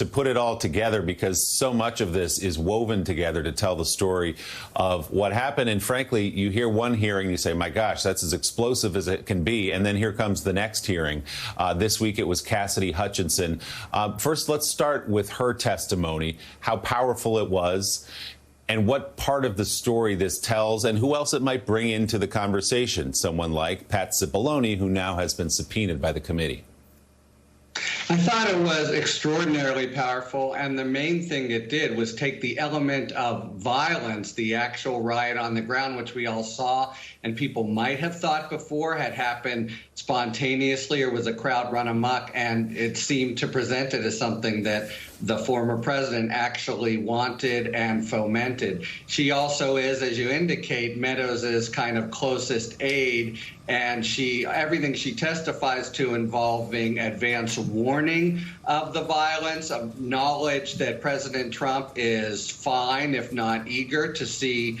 to put it all together, because so much of this is woven together to tell the story of what happened. And frankly, you hear one hearing, you say, my gosh, that's as explosive as it can be. And then here comes the next hearing. This week it was Cassidy Hutchinson. First, let's start with her testimony, how powerful it was, and what part of the story this tells, and who else it might bring into the conversation. Someone like Pat Cipollone, who now has been subpoenaed by the committee. I thought it was extraordinarily powerful, and the main thing it did was take the element of violence, the actual riot on the ground, which we all saw and people might have thought before had happened spontaneously or was a crowd run amok, and it seemed to present it as something that the former president actually wanted and fomented. She also is, as you indicate, Meadows' kind of closest aide, and everything she testifies to involving advance warning of the violence, of knowledge that President Trump is fine, if not eager, to see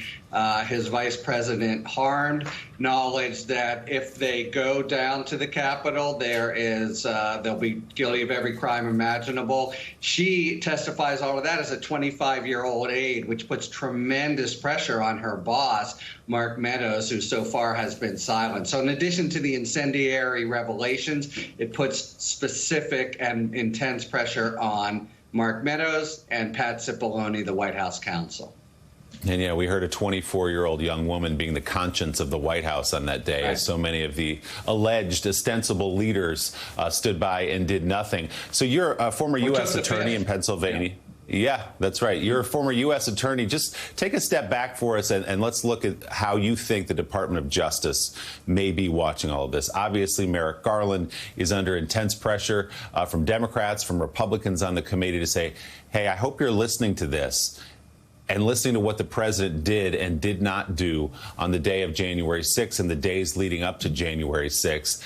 his vice president harmed, knowledge that if they go down to the Capitol, they'll be guilty of every crime imaginable. She testifies all of that as a 25-year-old aide, which puts tremendous pressure on her boss, Mark Meadows, who so far has been silent. So in addition to the incendiary revelations, it puts specific and intense pressure on Mark Meadows and Pat Cipollone, the White House counsel. And yeah, we heard a 24-year-old young woman being the conscience of the White House on that day, as so many of the alleged ostensible leaders stood by and did nothing. So you're a former U.S. attorney in Pennsylvania. Yeah, that's right. You're a former U.S. attorney. Just take a step back for us and let's look at how you think the Department of Justice may be watching all of this. Obviously, Merrick Garland is under intense pressure from Democrats, from Republicans on the committee to say, hey, I hope you're listening to this and listening to what the president did and did not do on the day of January 6th and the days leading up to January 6th.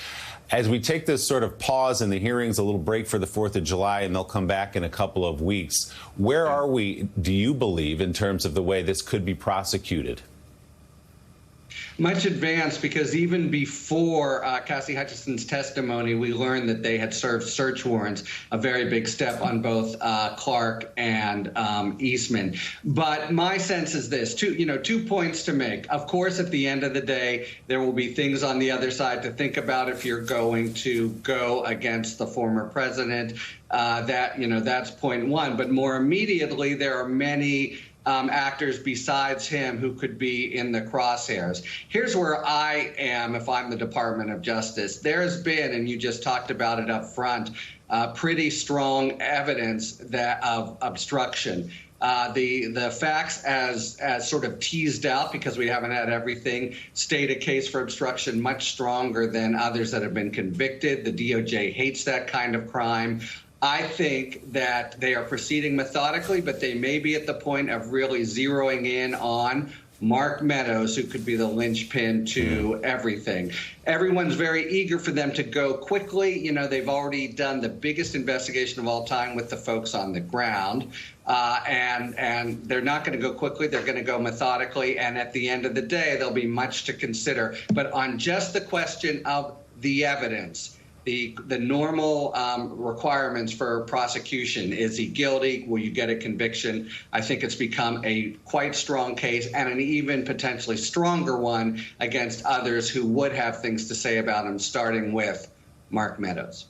As we take this sort of pause in the hearings, a little break for the 4th of July, and they'll come back in a couple of weeks, where are we, do you believe, in terms of the way this could be prosecuted? Much advanced, because even before Cassidy Hutchinson's testimony, we learned that they had served search warrants, a very big step on both Clark and Eastman. But my sense is this, two points to make. Of course, at the end of the day, there will be things on the other side to think about if you're going to go against the former president. That's point one. But more immediately, there are many actors besides him who could be in the crosshairs. Here's where I am if I'm the Department of Justice. There's been, and you just talked about it up front, pretty strong evidence of obstruction. The facts as sort of teased out, because we haven't had everything, state a case for obstruction much stronger than others that have been convicted. The DOJ hates that kind of crime. I think that they are proceeding methodically, but they may be at the point of really zeroing in on Mark Meadows, who could be the linchpin to everything. Everyone's very eager for them to go quickly. They've already done the biggest investigation of all time with the folks on the ground. And they're not going to go quickly. They're going to go methodically. And at the end of the day, there'll be much to consider. But on just the question of the evidence, the normal requirements for prosecution, is he guilty? Will you get a conviction? I think it's become a quite strong case, and an even potentially stronger one against others who would have things to say about him, starting with Mark Meadows.